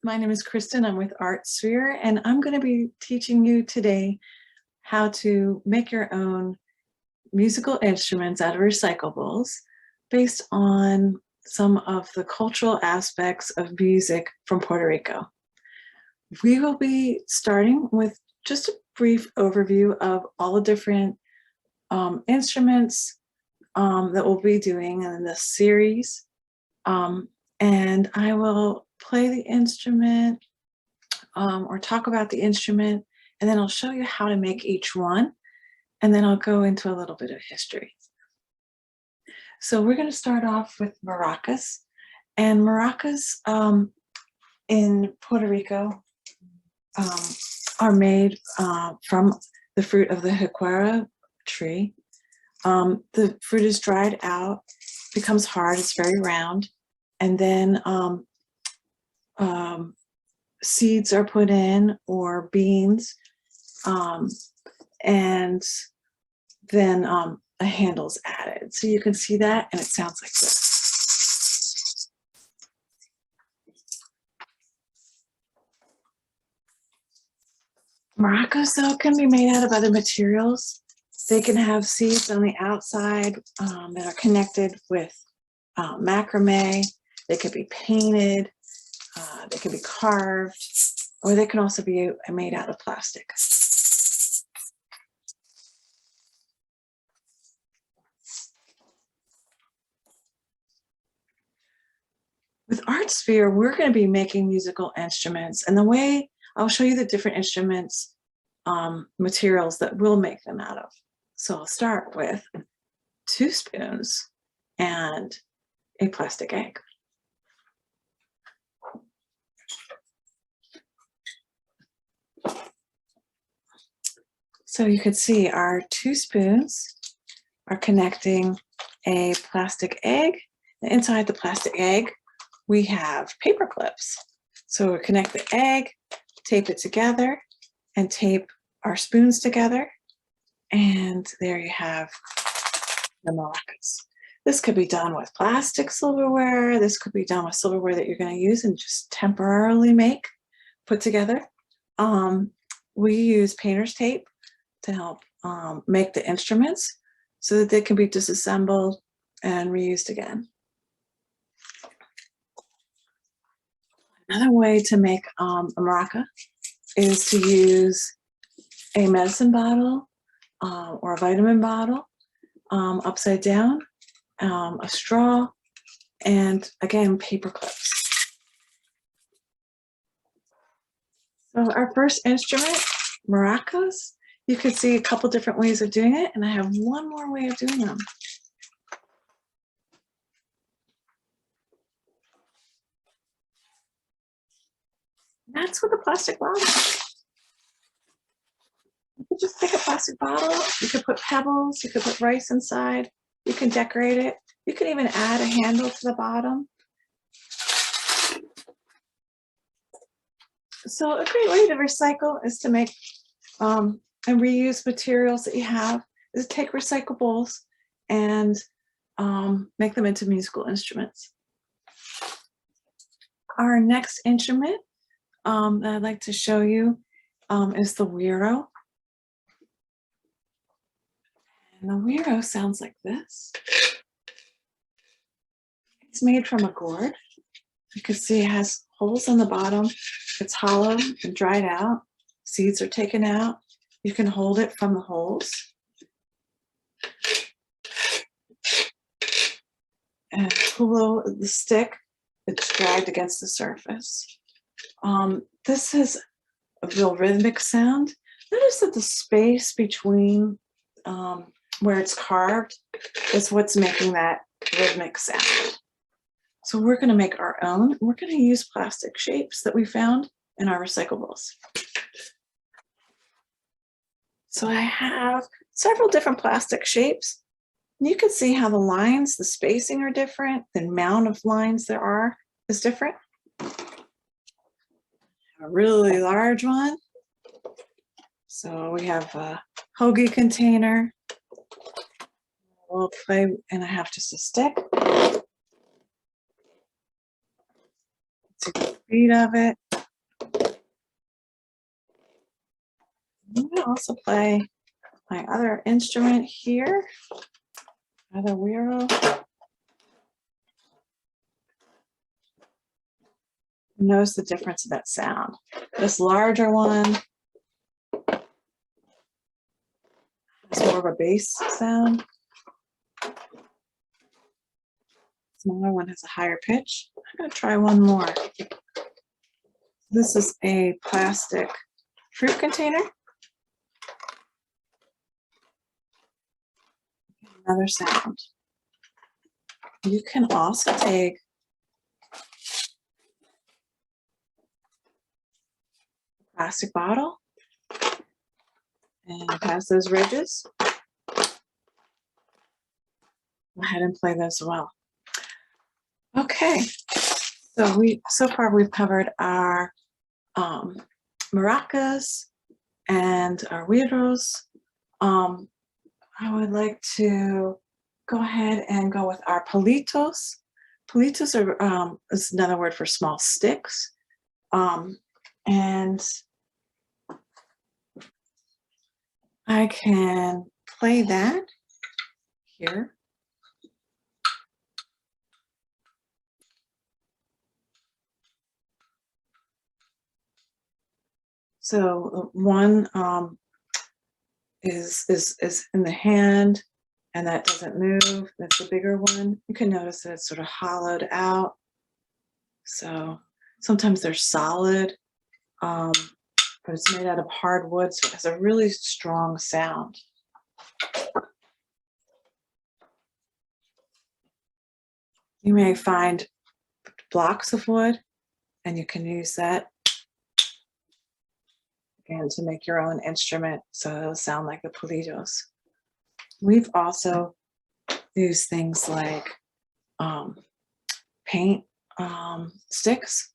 My name is Kristin. I'm with ArtSphere, and I'm going to be teaching you today how to make your own musical instruments out of recyclables based on some of the cultural aspects of music from Puerto Rico. We will be starting with just a brief overview of all the different instruments that we'll be doing in this series. And I will play the instrument or talk about the instrument, and then I'll show you how to make each one, and then I'll go into a little bit of history. So we're going to start off with maracas, and maracas in Puerto Rico are made from the fruit of the jiquara tree. The fruit is dried out, becomes hard, it's very round, and then seeds are put in, or beans, and then a handle's added. So you can see that, and it sounds like this. Maracas, though, can be made out of other materials. They can have seeds on the outside that are connected with macrame. They could be painted. They can be carved, or they can also be made out of plastic. With ArtSphere, we're going to be making musical instruments, and the way I'll show you the different instruments materials that we'll make them out of. So I'll start with 2 spoons and a plastic egg. So you can see our 2 spoons are connecting a plastic egg. And inside the plastic egg, we have paper clips. So we'll connect the egg, tape it together, and tape our spoons together. And there you have the maracas. This could be done with plastic silverware. This could be done with silverware that you're going to use and just temporarily put together. We use painter's tape to help make the instruments so that they can be disassembled and reused again. Another way to make a maraca is to use a medicine bottle or a vitamin bottle upside down, a straw, and again, paper clips. So our first instrument, maracas, you could see a couple different ways of doing it, and I have one more way of doing them. That's with a plastic bottle. You could just take a plastic bottle, you could put pebbles, you could put rice inside, you can decorate it. You can even add a handle to the bottom. So a great way to recycle is to make and reuse materials that you have, is to take recyclables and make them into musical instruments. Our next instrument that I'd like to show you is the güiro. And the güiro sounds like this. It's made from a gourd. You can see it has holes on the bottom. It's hollow and dried out. Seeds are taken out. You can hold it from the holes. And below the stick, it's dragged against the surface. This has a real rhythmic sound. Notice that the space between where it's carved is what's making that rhythmic sound. So we're going to make our own. We're going to use plastic shapes that we found in our recyclables. So I have several different plastic shapes. You can see how the lines, the spacing are different. The amount of lines there are is different. A really large one. So we have a hoagie container. We'll play, and I have just a stick. See the feet of it. I'm gonna also play my other instrument here, other güiro. Notice the difference in that sound. This larger one has more of a bass sound. Smaller one has a higher pitch. I'm going to try one more. This is a plastic fruit container. Another sound. You can also take a plastic bottle and it has those ridges. Go ahead and play those well. Okay, so far we've covered our maracas and our güiros. I would like to go ahead and go with our palitos. Palitos are is another word for small sticks, and I can play that here. So one is in the hand, and that doesn't move. That's the bigger one. You can notice that it's sort of hollowed out. So sometimes they're solid, but it's made out of hardwood, so it has a really strong sound. You may find blocks of wood, and you can use that again to make your own instrument, so it'll sound like the palitos. We've also used things like paint sticks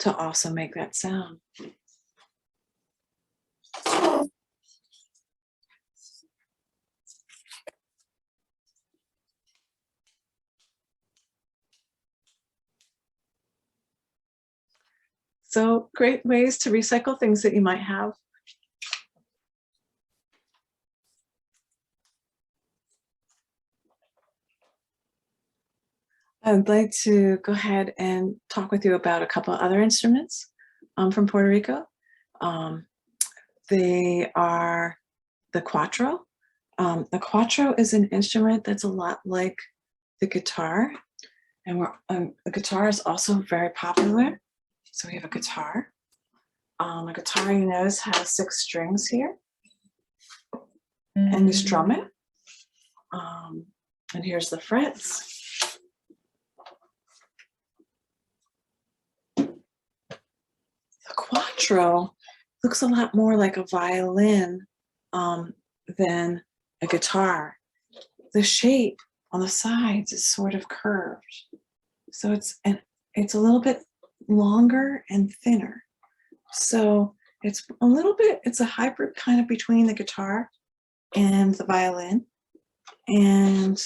to also make that sound. So great ways to recycle things that you might have. I'd like to go ahead and talk with you about a couple of other instruments from Puerto Rico. They are the Quattro. The Quattro is an instrument that's a lot like the guitar, and the guitar is also very popular. So we have a guitar. A guitar, you notice, has 6 strings here, and you strum it. And here's the frets. The Quattro looks a lot more like a violin than a guitar. The shape on the sides is sort of curved, so it's a little bit longer and thinner. So it's a hybrid kind of between the guitar and the violin, and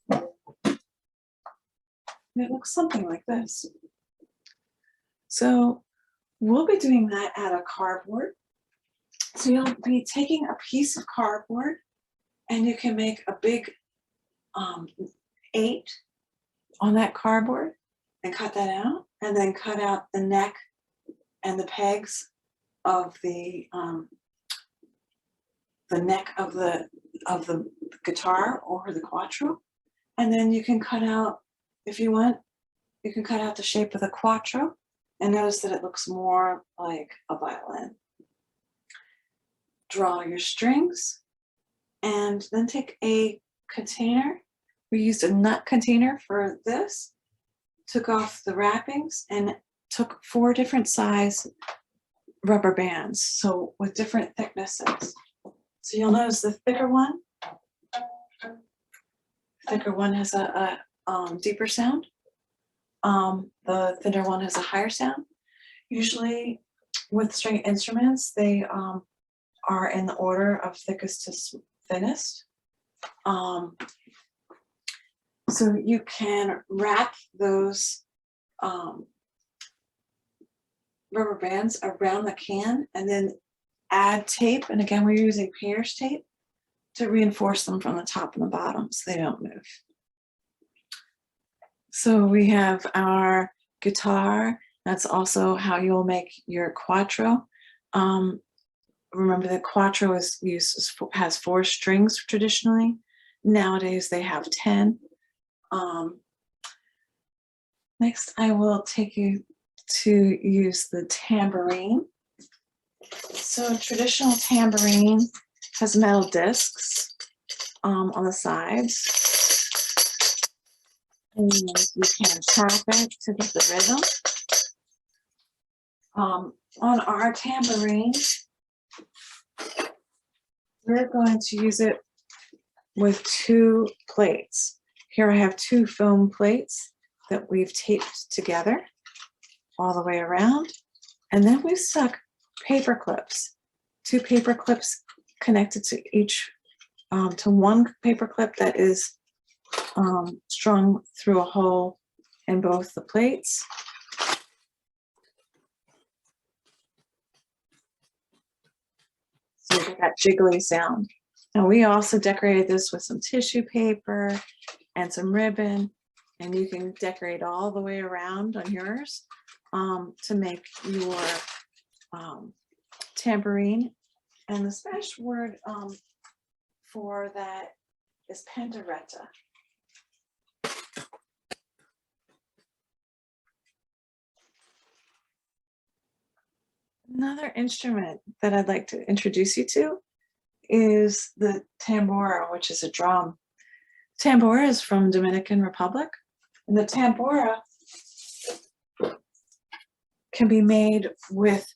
it looks something like this. So we'll be doing that out of cardboard. So you'll be taking a piece of cardboard, and you can make a big 8 on that cardboard and cut that out, and then cut out the neck and the pegs of the neck of the guitar or the Quattro. And then you can cut out, if you want, you can cut out the shape of the Quattro, and notice that it looks more like a violin. Draw your strings, and then take a container. We used a nut container for this. Took off the wrappings and took 4 different size rubber bands, so with different thicknesses. So you'll notice the thicker one has a deeper sound. The thinner one has a higher sound. Usually with string instruments, they are in the order of thickest to thinnest. So you can wrap those rubber bands around the can and then add tape. And again, we're using painter's tape to reinforce them from the top and the bottom so they don't move. So we have our guitar. That's also how you'll make your quattro. Remember that quattro is used, has 4 strings traditionally. Nowadays they have 10. Next, I will take you to use the tambourine. So traditional tambourine has metal discs on the sides. And you can tap it to get the rhythm. On our tambourine, we're going to use it with 2 plates. Here I have 2 foam plates that we've taped together all the way around. And then we stuck paper clips, 2 paper clips connected to each, to one paper clip that is strung through a hole in both the plates. So you get that jiggly sound. And we also decorated this with some tissue paper and some ribbon, and you can decorate all the way around on yours to make your tambourine. And the Spanish word for that is pandereta. Another instrument that I'd like to introduce you to is the tambora, which is a drum. Tambora is from Dominican Republic, and the tambora can be made with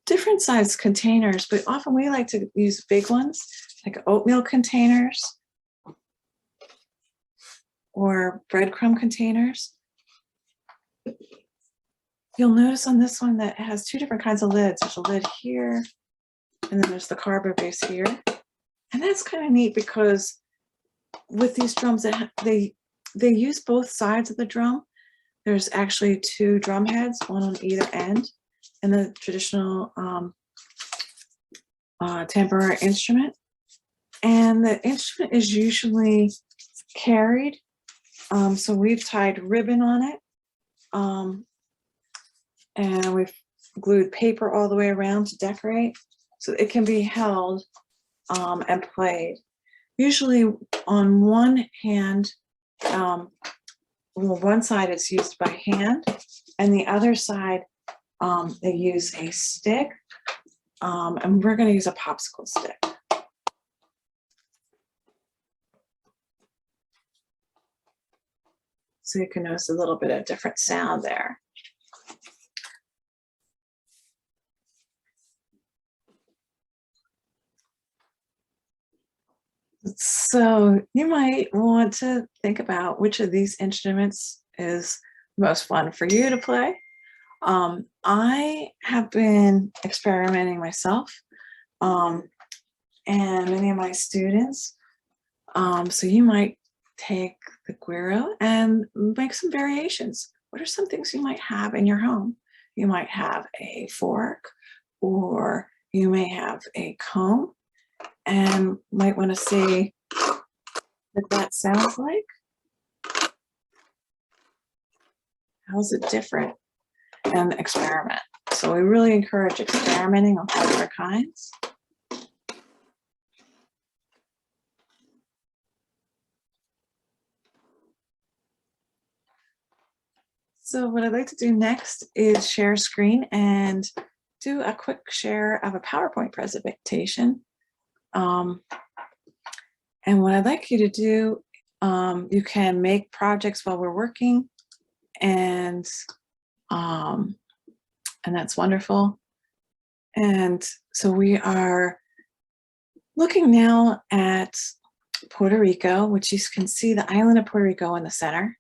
different size containers, but often we like to use big ones, like oatmeal containers or breadcrumb containers. You'll notice on this one that it has 2 different kinds of lids. There's a lid here, and then there's the carbo base here. And that's kind of neat because with these drums, they use both sides of the drum. There's actually 2 drum heads, one on either end, in the traditional tambora instrument. And the instrument is usually carried. So we've tied ribbon on it. And we've glued paper all the way around to decorate, so it can be held and played. Usually on one hand, well, one side is used by hand, and the other side they use a stick, and we're going to use a popsicle stick. So you can notice a little bit of different sound there. So you might want to think about which of these instruments is most fun for you to play. I have been experimenting myself and many of my students. So you might take the guiro and make some variations. What are some things you might have in your home? You might have a fork, or you may have a comb, and might want to see what that sounds like. How's it different? And experiment. So we really encourage experimenting on all different kinds. So what I'd like to do next is share screen and do a quick share of a PowerPoint presentation. And what I'd like you to do, you can make projects while we're working, and that's wonderful. And so we are looking now at Puerto Rico, which you can see the island of Puerto Rico in the center.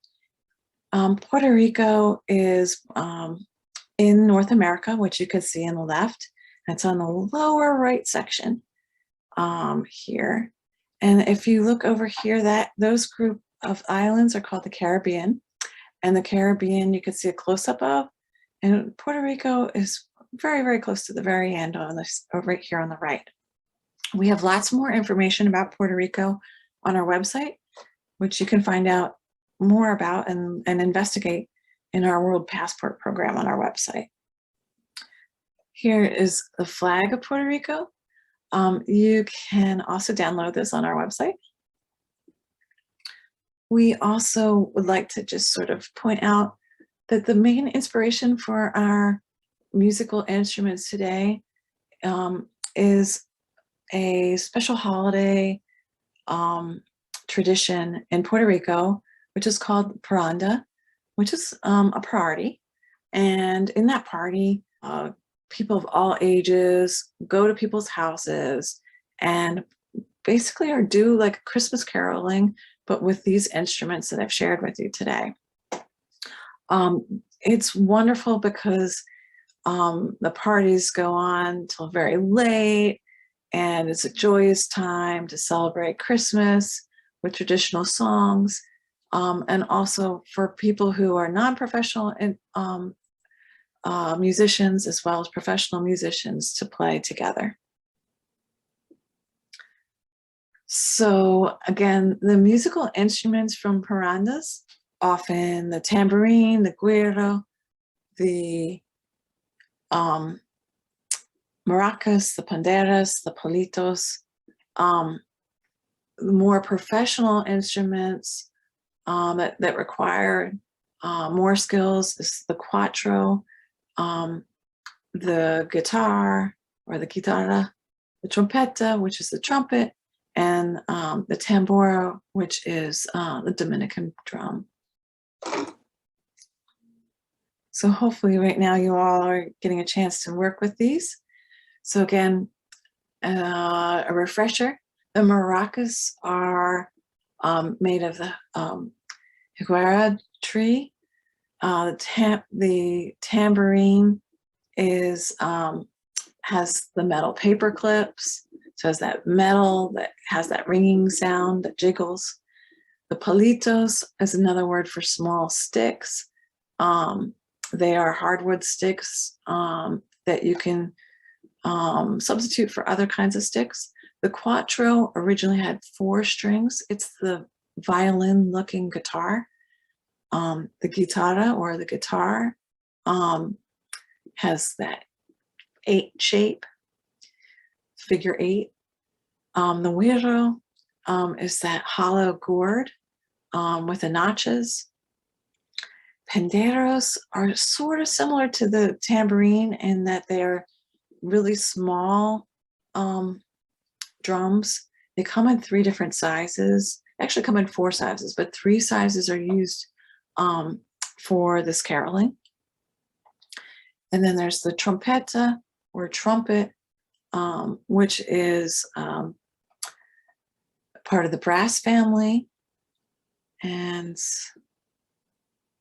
Puerto Rico is in North America, which you can see on the left. It's on the lower right section here. And if you look over here, those group of islands are called the Caribbean. And the Caribbean, you can see a close-up of, And Puerto Rico is very, very close to the very end on this, right here on the right. We have lots more information about Puerto Rico on our website, which you can find out more about and investigate in our World Passport program on our website. Here is the flag of Puerto Rico. You can also download this on our website. We also would like to just sort of point out that the main inspiration for our musical instruments today is a special holiday tradition in Puerto Rico, which is called Parranda, which is a party. And in that party, people of all ages go to people's houses and basically do like Christmas caroling, but with these instruments that I've shared with you today. It's wonderful because the parties go on till very late, and it's a joyous time to celebrate Christmas with traditional songs, and also for people who are non-professional musicians as well as professional musicians to play together. So again, the musical instruments from Parrandas, often the tambourine, the Quattro, the Maracas, the Panderos, the palitos. The more professional instruments that require more skills is the Quattro, the guitar or the guitarra, the trompeta, which is the trumpet, and the Tamboro, which is the Dominican drum. So hopefully right now you all are getting a chance to work with these. So again, a refresher, the maracas are made of the higuera tree. The tambourine is has the metal paper clips, so has that metal that has that ringing sound that jiggles. The palitos is another word for small sticks. They are hardwood sticks that you can substitute for other kinds of sticks. The Quattro originally had 4 strings. It's the violin-looking guitar. The guitarra or the guitar has that 8 shape, figure 8. The güiro is that hollow gourd with the notches. Panderos are sort of similar to the tambourine in that they're really small drums. They come in 3 different sizes, actually come in 4 sizes, but 3 sizes are used for this caroling. And then there's the trompeta or trumpet, which is part of the brass family. And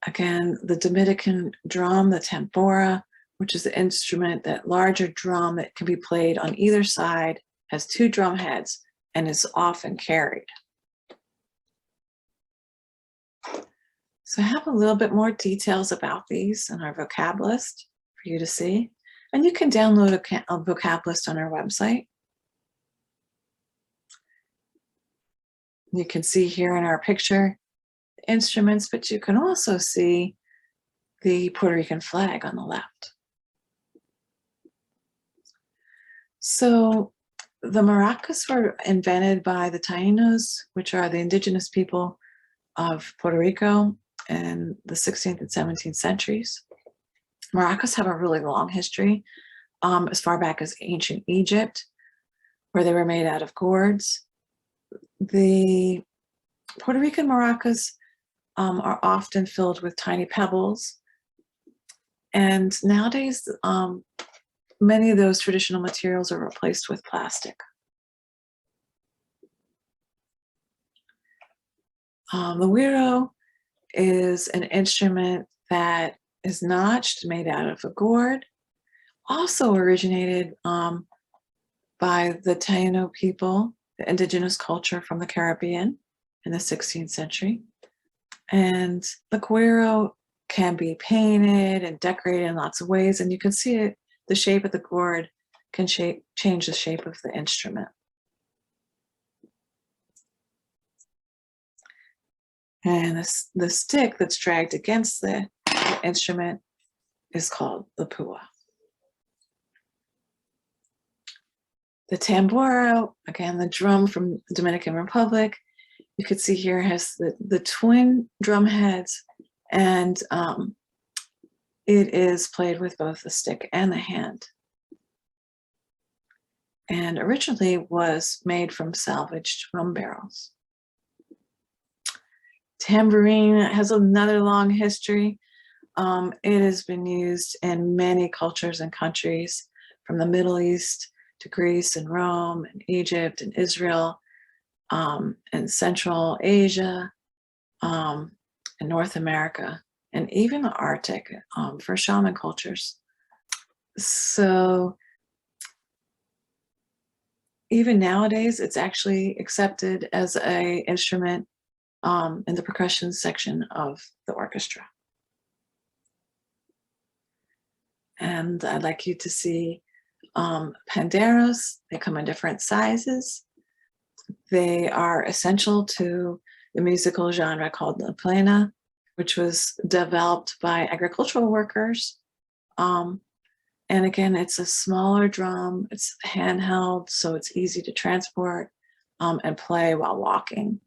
again, the Dominican drum, the tambora, which is the instrument, that larger drum that can be played on either side, has 2 drum heads, and is often carried. So I have a little bit more details about these in our vocab list for you to see. And you can download a vocab list on our website. You can see here in our picture the instruments, but you can also see the Puerto Rican flag on the left. So the maracas were invented by the Taínos, which are the indigenous people of Puerto Rico in the 16th and 17th centuries. Maracas have a really long history, as far back as ancient Egypt, where they were made out of gourds. The Puerto Rican maracas are often filled with tiny pebbles. And nowadays, many of those traditional materials are replaced with plastic. The güiro is an instrument that is notched, made out of a gourd, also originated by the Taino people, the indigenous culture from the Caribbean in the 16th century. And the güiro can be painted and decorated in lots of ways, and you can see it, the shape of the gourd can change the shape of the instrument. And the stick that's dragged against the instrument is called the pua. The tamboro, again, the drum from the Dominican Republic, you can see here has the twin drum heads, and it is played with both the stick and the hand. And originally was made from salvaged rum barrels. Tambourine has another long history. It has been used in many cultures and countries, from the Middle East to Greece and Rome and Egypt and Israel, and Central Asia, and North America, and even the Arctic, for shaman cultures. So even nowadays, it's actually accepted as an instrument in the percussion section of the orchestra. And I'd like you to see Panderos. They come in different sizes. They are essential to the musical genre called La Plena, which was developed by agricultural workers. And again, it's a smaller drum, it's handheld, so it's easy to transport and play while walking.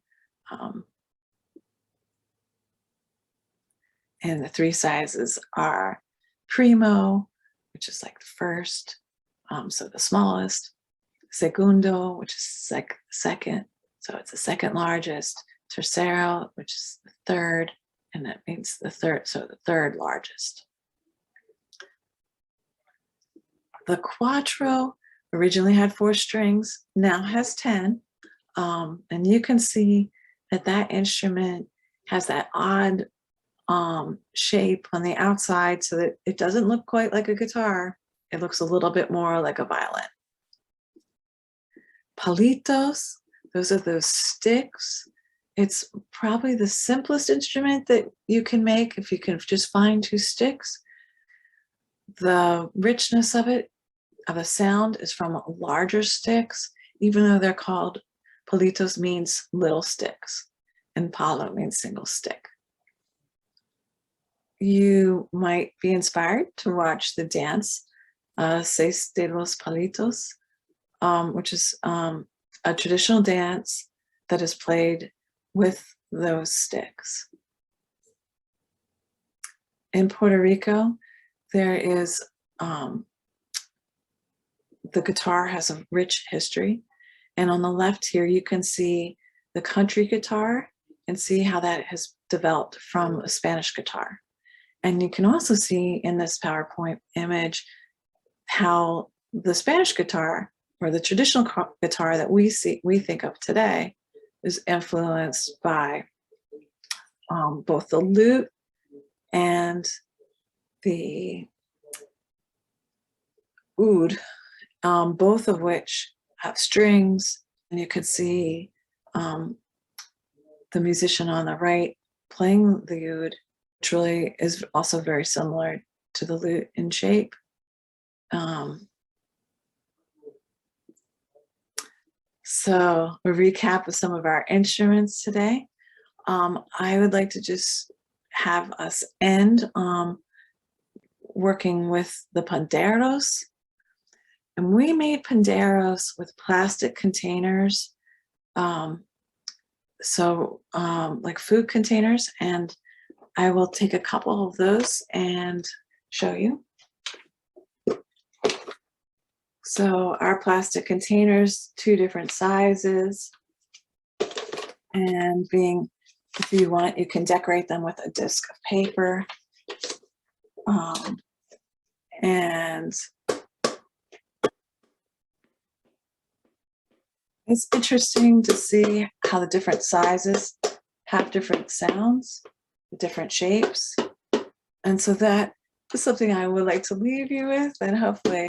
And the three sizes are primo, which is like the first, so the smallest; segundo, which is like second, so it's the second largest; tercero, which is the third, and that means the third, so the third largest. The Quattro originally had 4 strings, now has 10, and you can see that that instrument has that odd shape on the outside, so that it doesn't look quite like a guitar. It looks a little bit more like a violin. Palitos, those are those sticks. It's probably the simplest instrument that you can make if you can just find 2 sticks. The richness of it, of a sound, is from larger sticks, even though they're called palitos, means little sticks, and palo means single stick. You might be inspired to watch the dance, Seis de los Palitos, which is a traditional dance that is played with those sticks. In Puerto Rico, there is, the guitar has a rich history. And on the left here, you can see the country guitar and see how that has developed from a Spanish guitar. And you can also see in this PowerPoint image how the Spanish guitar, or the traditional guitar that we think of today, is influenced by both the lute and the oud, both of which have strings. And you could see the musician on the right playing the oud, which really is also very similar to the lute in shape. So a recap of some of our instruments today. I would like to just have us end working with the panderos. And we made panderos with plastic containers, like food containers, and I will take a couple of those and show you. So our plastic containers, 2 different sizes, and if you want, you can decorate them with a disc of paper. And it's interesting to see how the different sizes have different sounds, different shapes. And so that is something I would like to leave you with, and hopefully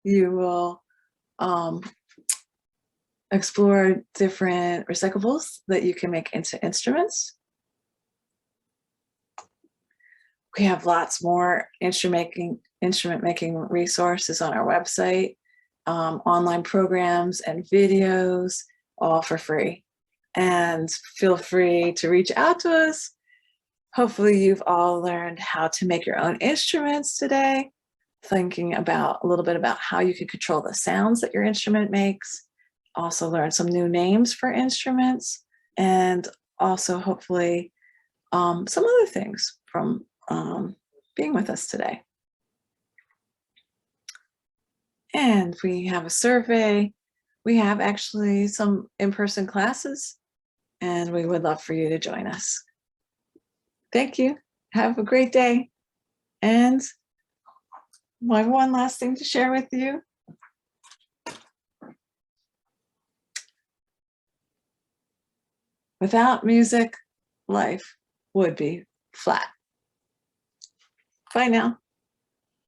you will explore different recyclables that you can make into instruments. We have lots more instrument making resources on our website, online programs and videos, all for free. And feel free to reach out to us. Hopefully you've all learned how to make your own instruments today, thinking about a little bit about how you can control the sounds that your instrument makes, also learn some new names for instruments, and also hopefully some other things from being with us today. And we have a survey. We have actually some in-person classes, and we would love for you to join us. Thank you. Have a great day. And my one last thing to share with you. Without music, life would be flat. Bye now.